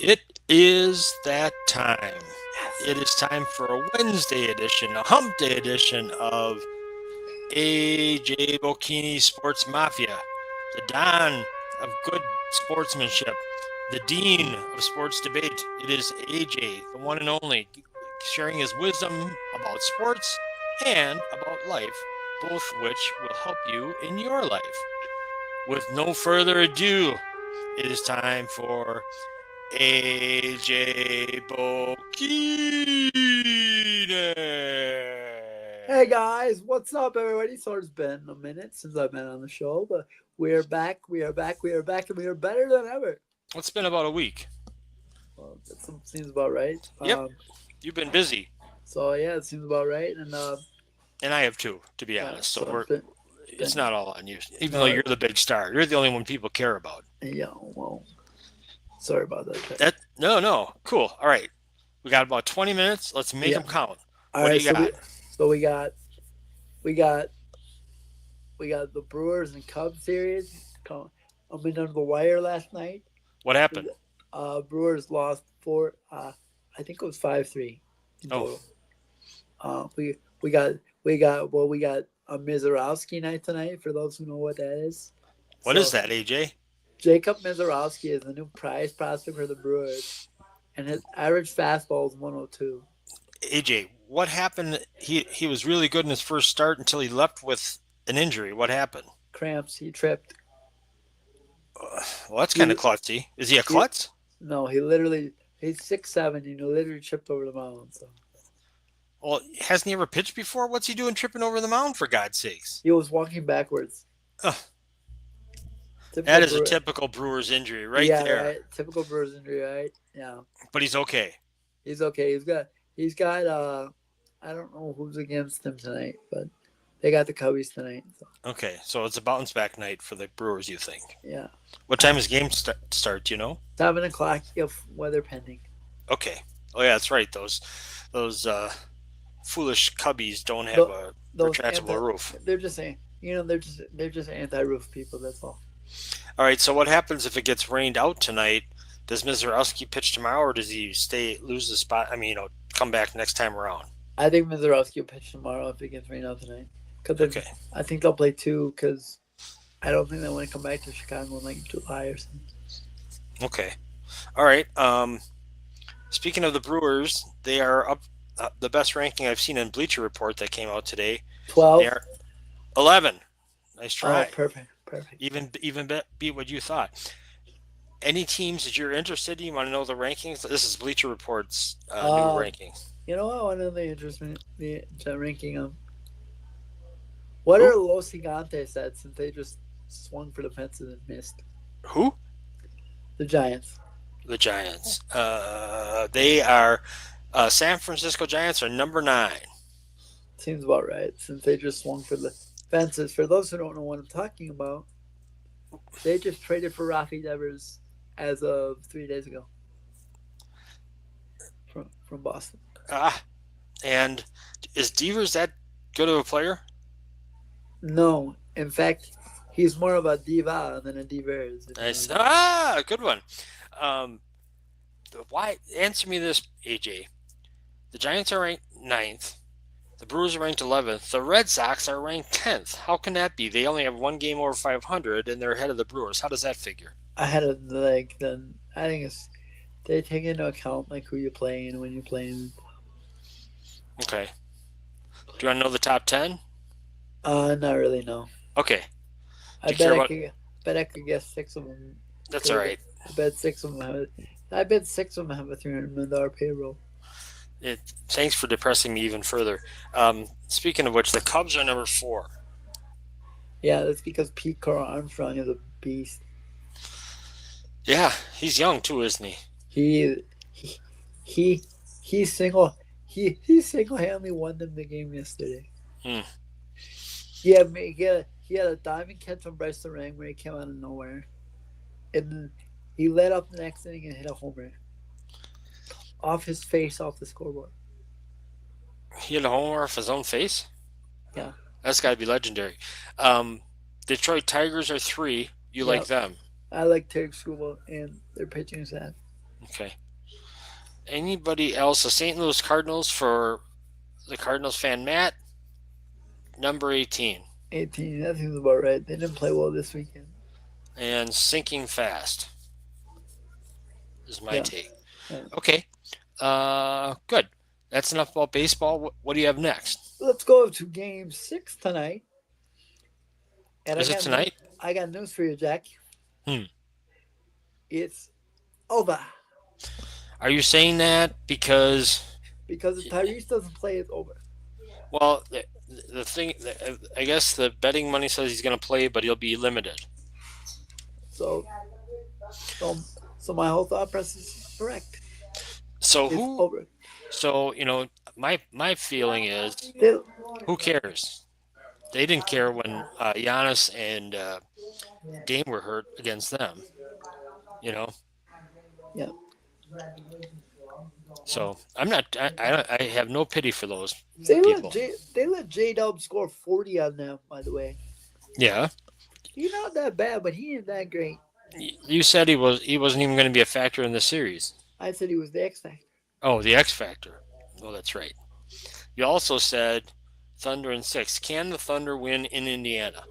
It is that time. Yes. It is time for a Wednesday edition, a hump day edition of AJ Bocchini Sports Mafia, the Don of good sportsmanship, the Dean of sports debate. It is AJ, the one and only, sharing his wisdom about sports and about life, both which will help you in your life. With no further ado, it is time for AJ Hey Bokine. guys, what's up, everybody? So it's been a minute since I've been on the show, but we're back, we are back, we are back, and we are better than ever. It's been about a week. Well, seems about right. Yep, you've been busy, So yeah, it seems about right, and and I have too, to be yeah, honest. So so we're it's it's been not all on you, even though no, you're the big star. You're the only one people care about. yeah, well, sorry about that, Ted. That no, cool. All right, we got about 20 minutes. Let's make Yeah, them count. all What do right. you got? So we got we got the Brewers and Cubs series. I mean, under the wire last night. What happened? Brewers lost four. I think it was 5-3 in Oh, total. We got a Mizorowski night tonight. For those who know what that is, what is so that, AJ? Jacob Mizorowski is the new prize prospect for the Brewers, and his average fastball is 102. AJ, what happened? He was really good in his first start until he left with an injury. What happened? Cramps. He tripped. Well, that's kind He of klutzy. Is he a he klutz? no. He literally he's 6'7", and he literally tripped over the mound. So Well, hasn't he ever pitched before? What's he doing tripping over the mound, for God's sakes? he was walking backwards. Ugh, Typical that is a Brewer. typical Brewers injury right Yeah, there. right. Typical Brewers injury, right? Yeah. But he's okay. He's okay. He's got I don't know who's against him tonight, but they got the Cubbies tonight. So Okay, so it's a bounce back night for the Brewers, you think? yeah. What Uh, time is game start? Do you know? 7 o'clock if weather pending. Okay. Oh yeah, that's right. Those foolish cubbies don't have Th a those retractable anti roof. they're just saying they're just anti roof people, that's all. All right. So what happens if it gets rained out tonight? Does Mizorowski pitch tomorrow, or does he stay lose the spot? I mean, come back next time around. I think Mizorowski will pitch tomorrow if it gets rain out tonight. Cause Okay. I think they'll play two because I don't think they want to come back to Chicago in like July or something. Okay. All right. Speaking of the Brewers, they are up the best ranking I've seen in Bleacher Report that came out today. They 12. are 11. Nice Oh, try. perfect, perfect. Even beat what you thought. Any teams that you're interested in? You want to know the rankings? This is Bleacher Report's new Um, rankings. you know what? One of the interesting the ranking of what Who? are Los Gigantes at since they just swung for the fences and missed Who? the Giants. The Giants. They are San Francisco Giants are number 9. Seems about right since they just swung for the fences. For those who don't know what I'm talking about, they just traded for Rafi Devers as of 3 days ago from Boston. Ah, and is Devers that good of a player? No, in fact, he's more of a diva than a Devers. If you know Nice. what I mean. Good one. Um, why? Answer me this, AJ. The Giants are ranked ninth. The Brewers are ranked 11th. The Red Sox are ranked 10th. How can that be? They only have one game over 500, and they're ahead of the Brewers. How does that figure? I had a like then I think it's they take into account like who you're playing and when you're playing. Okay. Do you want to know the top 10? Not really. No. Okay. I Do you bet care I about? could. Bet I could guess six of them. That's all Because right. I bet six of them have. I bet six of them have a $300 million payroll. Thanks for depressing me even further. Speaking of which, the Cubs are number 4. Yeah, that's because Pete Carl Armstrong is a beast. Yeah, he's young too, isn't he? He he he he he single handedly won them the game yesterday. Hmm. He had a diamond catch from Bryce Durang where he came out of nowhere, and then he led up the next inning and hit a homer off his face off the scoreboard. He had a homer off his own face. Yeah. That's got to be legendary. Um, Detroit Tigers are 3. You like Yep. them? I like Terry Scuba and their pitching staff. Okay. Anybody else? The St. Louis Cardinals for the Cardinals fan Matt, number 18, 18. That seems about right. They didn't play well this weekend. and sinking fast is my Yeah. take. Yeah. Okay. Good. That's enough about baseball. What do you have next? Let's go to Game 6 tonight. And Is it tonight? I got news for you, Jack. Hmm. It's over. Are you saying that because, Because if Tyrese doesn't play, it's over. well, the thing, I guess the betting money says he's going to play, but he'll be limited. So, so, so my whole thought process is correct. So It's who? over. So my feeling is, They, who cares? They didn't care when Giannis and Dame were hurt against them. You know. yeah. So I'm not. I have no pity for those people. They let J Dub score 40 on them, by the way. Yeah. He's not that bad, but he ain't that great. You said he wasn't even going to be a factor in the series. I said he was the X Factor. Oh, the X factor. Oh, that's right. You also said Thunder in 6. Can the Thunder win in Indiana?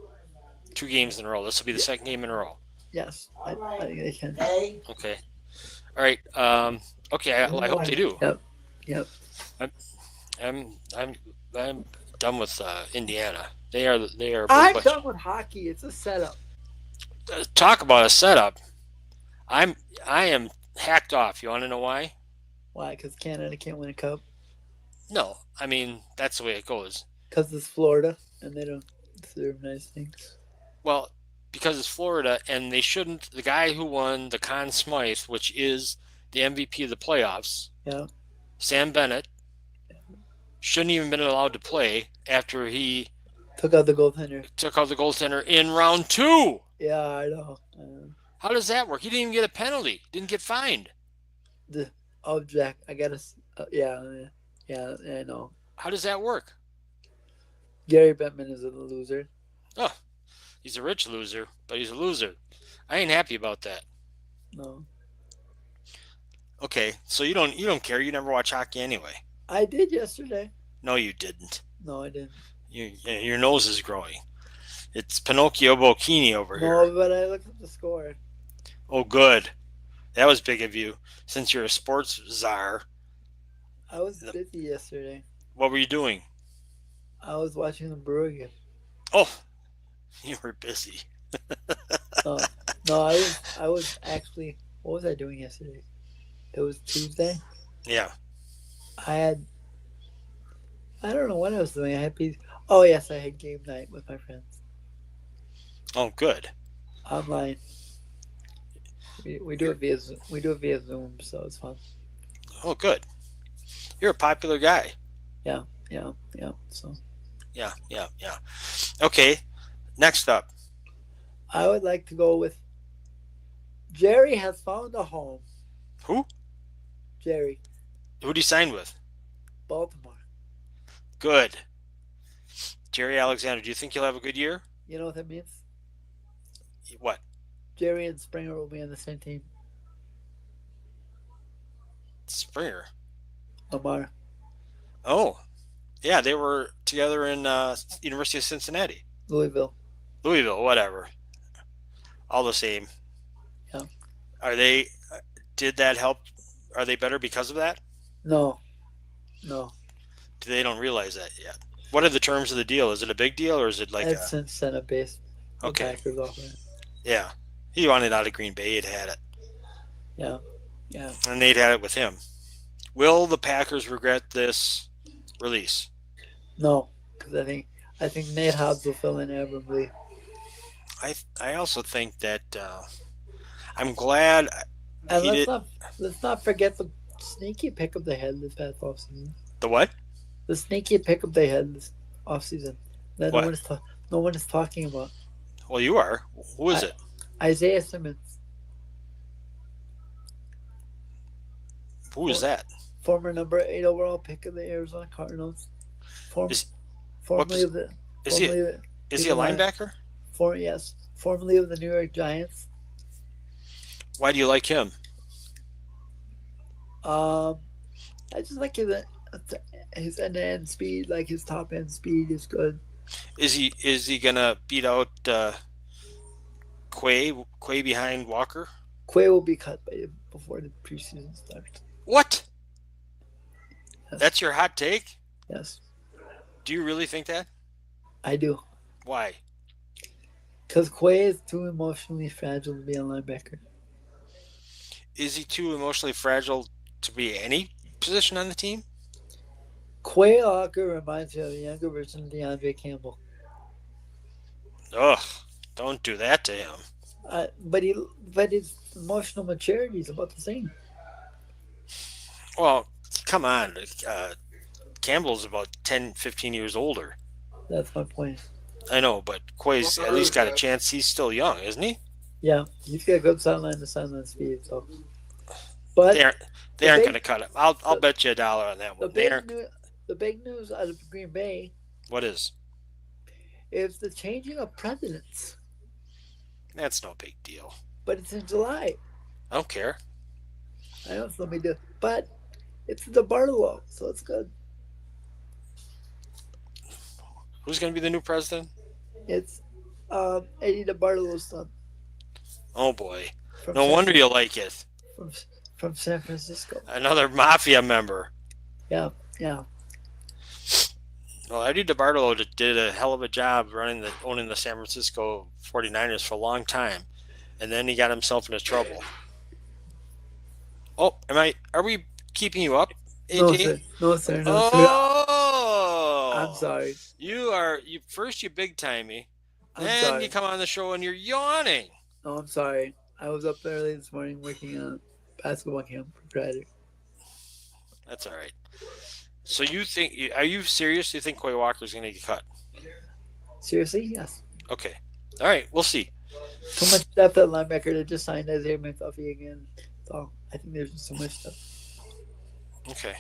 2 games in a row. This will be the second game in a row. Yes, I think they can. Okay. All right. Okay. I hope they do. Yep. I'm done with Indiana. They are. I'm done with hockey. It's a setup. Talk about a setup. I am hacked off. You want to know why? Why? Because Canada can't win a cup. No, I mean that's the way it goes. Because it's Florida and they don't deserve nice things. Well, because it's Florida and they shouldn't. The guy who won the Conn Smythe, which is the MVP of the playoffs, Yeah. Sam Bennett, shouldn't even been allowed to play after he Took out the goaltender. took out the goaltender in round 2. Yeah, I know. How does that work? He didn't even get a penalty. Didn't get fined. Jack, I gotta. Yeah, I know. How does that work? Gary Bettman is a loser. Oh, he's a rich loser, but he's a loser. I ain't happy about that. No, Okay, so you don't care. You never watch hockey anyway. I did yesterday. No, you didn't. No, I didn't. Your nose is growing. It's Pinocchio Bocchini over here. No, but I looked at the score. Oh, good. That was big of you. Since you're a sports czar, I was busy yesterday. what were you doing? I was watching the Brewer game. Oh, you were busy. No, I was actually. What was I doing yesterday? It was Tuesday. Yeah. I don't know what I was doing. I had pizza. Oh yes, I had game night with my friends Oh, good. online. We do it via Zoom, so it's fun. Oh, good. You're a popular guy. Yeah. So Yeah. Okay. Next up. I would like to go with Jerry has found a home. Who? Jerry, Who'd he sign with? Baltimore. Good. Jerry Alexander. Do you think he'll have a good year? You know what that means? What? Jerry and Springer will be on the same team. Springer. Lamar. Oh, yeah. They were together in University of Cincinnati. Louisville. Whatever. All the same. Yeah. Are they? Did that help? Are they better because of that? No. They don't realize that yet. What are the terms of the deal? Is it a big deal or is it like It's incentive based. Okay. Packers offer it. Yeah. He wanted out of Green Bay. He'd had it. Yeah. And they'd had it with him. Will the Packers regret this release? No, because I think Nate Hobbs will fill in admirably. I also think that I'm glad And he did. let's not forget the sneaky pickup they had this past offseason. The what? The sneaky pickup they had this offseason that What? no one is talking about. Well, you are. Who is it? Isaiah Simmons, Who is that? former number 8 overall pick of the Arizona Cardinals. Is Formerly he of the is he a linebacker? Formerly of the New York Giants. Why do you like him? Um, I just like his end to end speed. Like his top end speed is good. Is he gonna beat out Quay behind Walker? Quay will be cut by before the preseason starts. What? Yes, That's your hot take? yes, Do you really think that? I do. Why? Because Quay is too emotionally fragile to be a linebacker. Is he too emotionally fragile to be any position on the team? Quay Walker reminds me of a younger version of DeAndre Campbell. Ugh, don't do that to him. But his emotional maturity is about the same. Well, come on. Campbell's about 10, 15 years older. That's my point. I know, but Quay's at least got a chance. He's still young, isn't he? Yeah, he's got good sideline to sideline speed. So, They but aren't. They the aren't going big to cut him. I'll the, bet you $1 on that the one. They big aren't. news the big news out of Green Bay What is? is the changing of presidents. That's no big deal. But it's in July. I don't care. I know it's no big deal, but it's the Barlow, so it's good. Who's going to be the new president? It's Eddie DeBartolo's son Oh boy. from No San wonder you like it. from from San Francisco. Another Mafia member. Yeah, yeah, Well, Eddie DeBartolo did a hell of a job owning the San Francisco 49ers for a long time, and then he got himself into trouble. Oh, are we keeping you up, no AJ? sir, no sir, no sir. I'm Oh, sorry. you first you big time me, I'm then you sorry. come on the show and you're yawning. No, I'm sorry. I was up early this morning working on basketball camp for Friday. That's all right. So are you serious? You think Quay Walker's going to get cut? Seriously, yes. Okay. All right, we'll see. Too much depth at linebacker. They just signed Isaiah McDuffie again. So I think there's just so much stuff. Okay.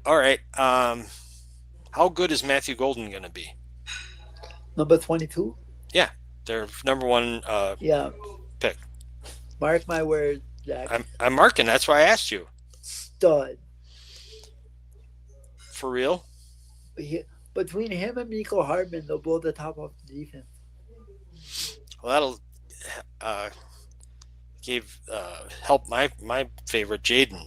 All right. How good is Matthew Golden going to be? Number 22. Yeah, their number one Yeah, pick. mark my word, Jack. I'm marking. That's why I asked you. Stud. For real? Between him and Miko Hardman, they'll blow the top off the defense. Well, that'll help my favorite Jaden.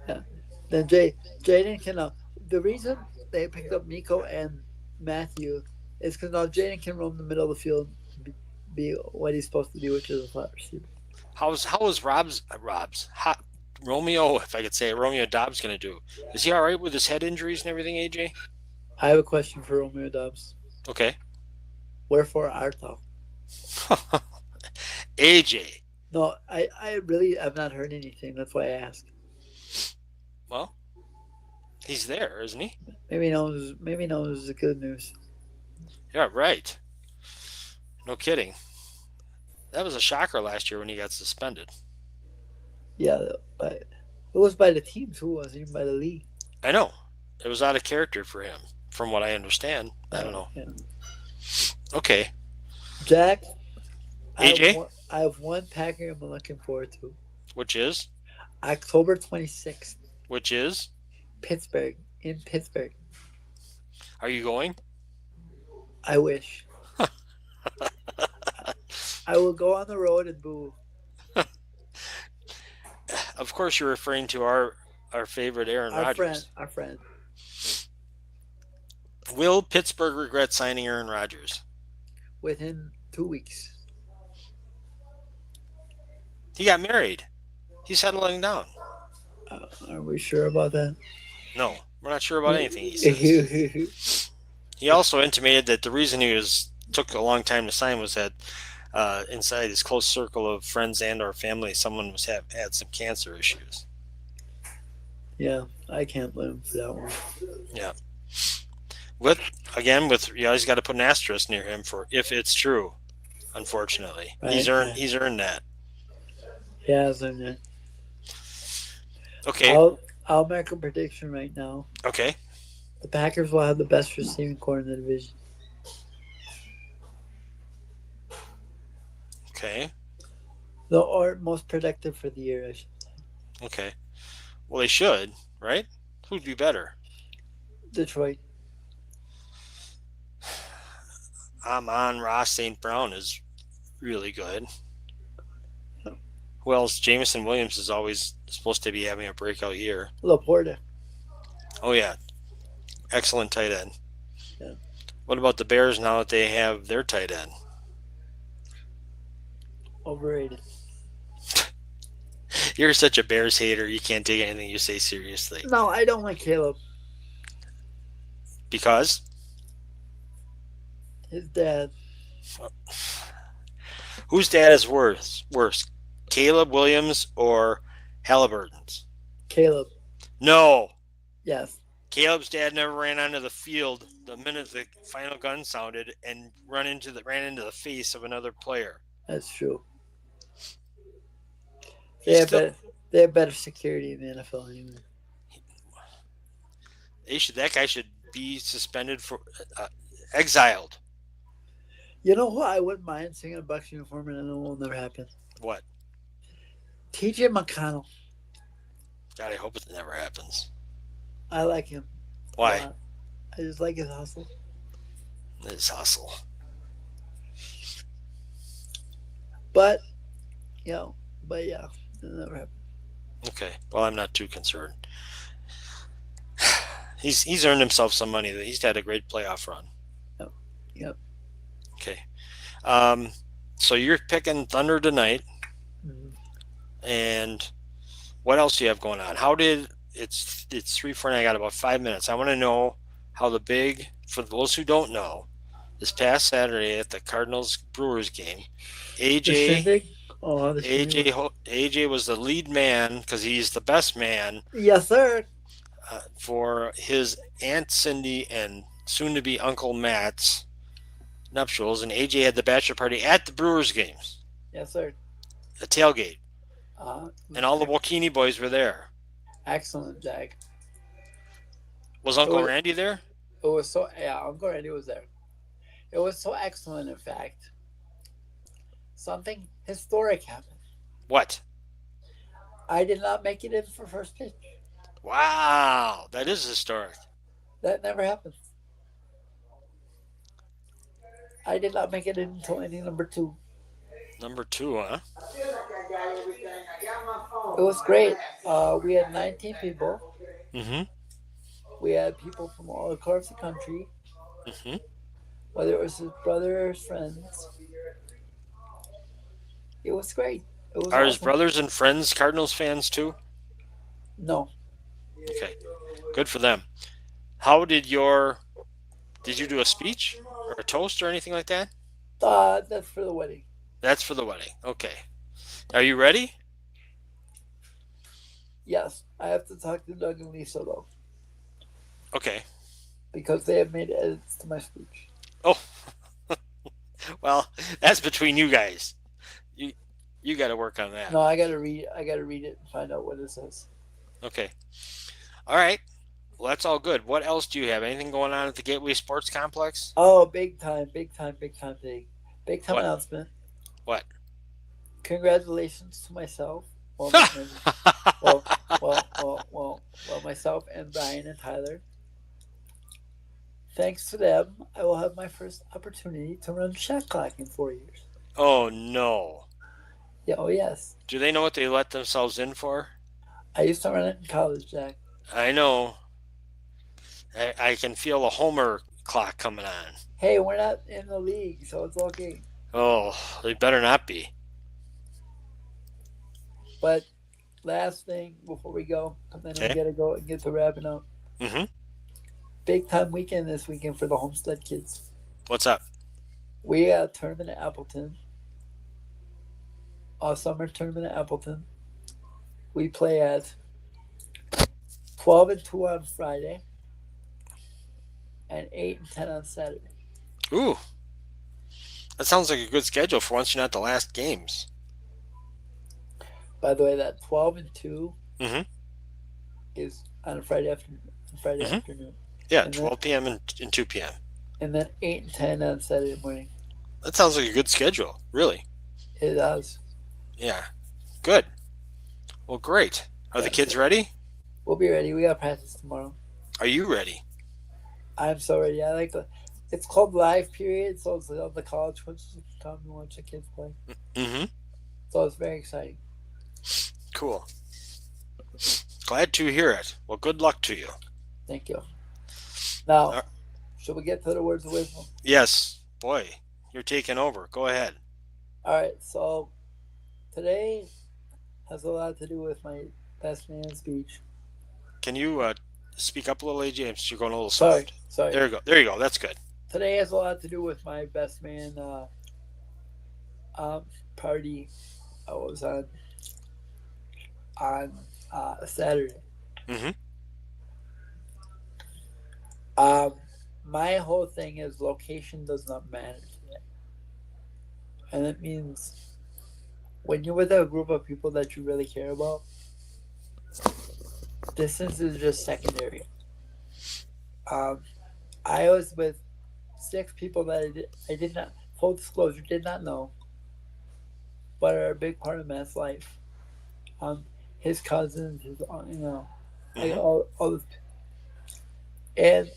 Yeah. Then Jaden can. The reason they picked up Miko and Matthew is because now Jaden can roam the middle of the field, be what he's supposed to do, which is a flat receiver. How is Romeo, if I could say it, Romeo Dobbs going to do? Is he all right with his head injuries and everything, AJ? I have a question for Romeo Dobbs. Okay. Wherefore art thou? AJ. No, I really have not heard anything. That's why I asked. Well, he's there, isn't he? Maybe knows the good news. Yeah, right. No kidding. That was a shocker last year when he got suspended. Yeah, but it was by the teams. Who was even by the league? I know. It was out of character for him, from what I understand. I don't know. Yeah. Okay. Jack, AJ? I have one Packer I'm looking forward to. Which is? October 26th. Which is? Pittsburgh. In Pittsburgh. Are you going? I wish. I will go on the road and boo. Of course, you're referring to our favorite Aaron Rodgers. Our friend. Will Pittsburgh regret signing Aaron Rodgers? Within 2 weeks. He got married. He's settling down. Are we sure about that? No, we're not sure about anything he says. He also intimated that the reason he took a long time to sign was that inside his close circle of friends and or family, someone had some cancer issues. Yeah, I can't blame him for that one. Yeah. You always got to put an asterisk near him for if it's true. Unfortunately, right. He's earned that. Yeah, isn't it? Okay. I'll make a prediction right now. Okay. The Packers will have the best receiving core in the division. Okay. Or most productive for the year, I should say. Okay. Well, they should, right? Who'd be better? Detroit. Amon Ross St. Brown is really good. Who else? Jameson Williams is always supposed to be having a breakout year. Laporta. Oh, yeah. Excellent tight end. Yeah. What about the Bears now that they have their tight end? Overrated. You're such a Bears hater. You can't take anything you say seriously. No, I don't like Caleb. Because? His dad. Whose dad is worse? Caleb Williams or Halliburton's? Caleb. No. Yes. Caleb's dad never ran onto the field the minute the final gun sounded and ran into the face of another player. That's true. He's still, They have better security in the NFL anyway. that guy should be suspended for exiled. You know who I wouldn't mind seeing in a Bucs uniform, and I know it will never happen? What? TJ McConnell. God, I hope it never happens. I like him. Why? I just like his hustle. His hustle. But yeah, it'll never happen. Okay. Well, I'm not too concerned. He's earned himself some money. He's had a great playoff run. Yep. Okay. So you're picking Thunder tonight, and what else do you have going on? It's 3:49? I got about 5 minutes. I want to know how for those who don't know, this past Saturday at the Cardinals Brewers game, AJ was the lead man because he's the best man. Yes, sir. For his Aunt Cindy and soon-to-be Uncle Matt's nuptials, and AJ had the bachelor party at the Brewers games. Yes, sir. A tailgate. And all the Wokini boys were there. Excellent, Jack. Was Uncle Randy there? It was so, Uncle Randy was there. It was so excellent, in fact. Something historic happened. What? I did not make it in for first pitch. Wow, that is historic. That never happens. I did not make it in until inning number 2. Number 2, huh? It was great. We had 19 people. Mm-hmm. We had people from all across the country. Mm-hmm. Whether it was his brother or his friends. It was great. It was Are awesome. His brothers and friends Cardinals fans too? No. Okay. Good for them. How did you do a speech or a toast or anything like that? That's for the wedding. That's for the wedding. Okay. Are you ready? Yes. I have to talk to Doug and Lisa, though. Okay. Because they have made edits to my speech. Oh. Well, that's between you guys. You got to work on that. No, I got to read it and find out what it says. Okay. All right. Well, that's all good. What else do you have? Anything going on at the Gateway Sports Complex? Oh, big time thing. Big time What? announcement. What? Congratulations to myself. Well, myself and Brian and Tyler. Thanks to them, I will have my first opportunity to run shot clock in 4 years. Oh, no. Yeah, oh, yes. Do they know what they let themselves in for? I used to run it in college, Jack. I know. I can feel the Homer clock coming on. Hey, we're not in the league, so it's okay. Oh, they better not be. But last thing before we go, and then we gotta go and get to wrapping up. Mm-hmm. Big time weekend this weekend for the Homestead kids. What's up? We got a tournament at Appleton. A summer tournament at Appleton. We play at 12 and 2 on Friday and 8 and 10 on Saturday. Ooh. That sounds like a good schedule for once you're not the last games. By the way, that 12 and 2 mm-hmm. is on a Friday afternoon. Yeah, and 12 p.m. and 2 p.m. And then 8 and 10 on Saturday morning. That sounds like a good schedule, really. It does. Yeah. Good. Well, great. Are the Yeah, kids ready? we'll be ready. We got practice tomorrow. Are you ready? I'm so ready. I like the. It's called live period, so it's like all the college coaches come and watch the kids play. Mm-hmm. So it's very exciting. Cool. Glad to hear it. Well, good luck to you. Thank you. Now, Uh, should we get to the words of wisdom? yes, boy, you're taking over. Go ahead. All right. So today has a lot to do with my best man speech. Can you speak up a little, AJ? You're going a little Sorry, soft. sorry. There you go. There you go. That's good. Today has a lot to do with my best man um, party I was on Saturday. Mm-hmm. Um, my whole thing is location does not matter today, and it means when you're with a group of people that you really care about, distance is just secondary. Um, I was with 6 people that I did not, full disclosure, did not know, but are a big part of Matt's life. Um, his cousins, his like Mm-hmm. all this, and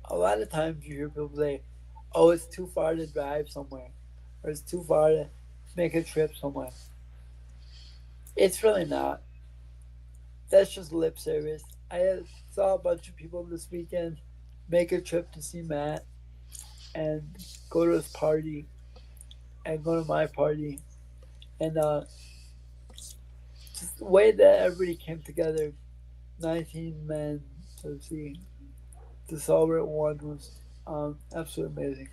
a lot of times you hear people say, "Oh, it's too far to drive somewhere," or "It's too far to make a trip somewhere." It's really not. That's just lip service. I saw a bunch of people this weekend make a trip to see Matt and go to his party and go to my party, and just the way that everybody came together, 19 men to see to celebrate one was absolutely amazing.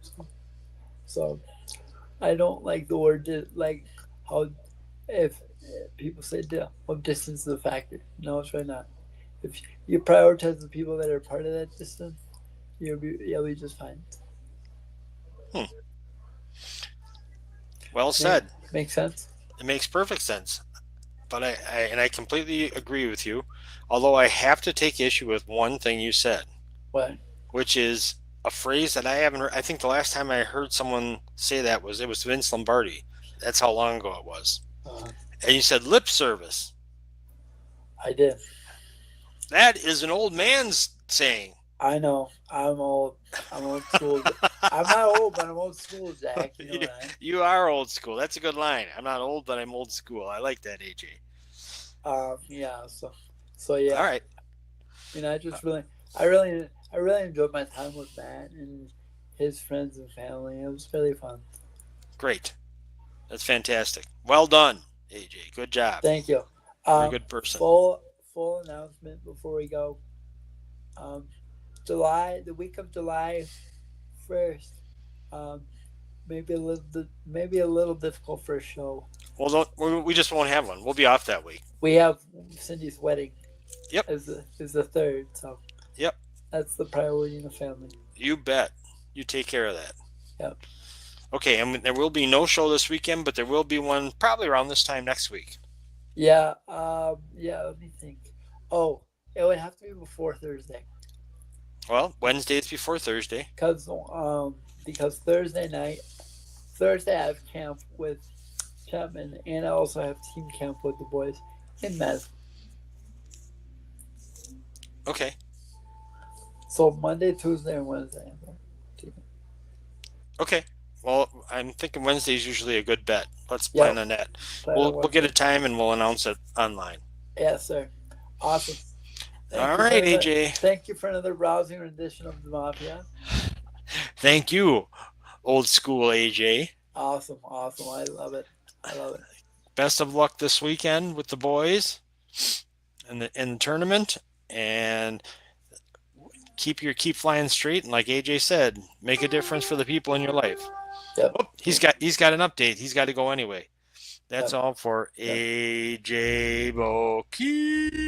So, so I don't like the word like how if people say well, distance is a factor. No, it's really not. If you prioritize the people that are part of that distance, you'll be just fine. Hmm. Well Make said. make sense? It makes perfect sense. But I completely agree with you. Although I have to take issue with one thing you said, What? which is a phrase that I haven't heard. I think the last time I heard someone say that was Vince Lombardi. That's how long ago it was. Uh, And you said lip service. I did. That is an old man's saying. I know. I'm old. I'm old school. I'm not old, but I'm old school, Jack. You know you, what I mean? you are old school. That's a good line. I'm not old, but I'm old school. I like that, AJ. Yeah. So All yeah. right. I just I really enjoyed my time with Matt and his friends and family. It was really fun. Great. That's fantastic. Well done, AJ. Good job. Thank you. You're a Um, good person. full announcement before we go. Um, the week of July 1st. Um, maybe a little difficult for a show. Well, we just won't have one. We'll be off that week. We have Cindy's wedding Yep. is the third, so Yep. that's the priority in the family. You bet. You take care of that. Yep. Okay, and there will be no show this weekend, but there will be one probably around this time next week. Yeah. Yeah. Let me think. Oh, it would have to be before Thursday, Well, Wednesdays before Thursday. because Thursday I have camp with Chapman, and I also have team camp with the boys in Med. Okay. So Monday, Tuesday, and Wednesday. Okay. Well, I'm thinking Wednesday is usually a good bet. Let's plan Yep. on that. Plan on We'll get a Wednesday. time and we'll announce it online. Yes, sir. Awesome. All right, AJ. Thank you for another rousing rendition of the Mafia. Thank you, old school AJ. Awesome. I love it. Best of luck this weekend with the boys in the tournament, and keep flying straight. And like AJ said, make a difference for the people in your life. Yep. Oh, he's got an update. He's got to go anyway. That's Yep. all for AJ Boki.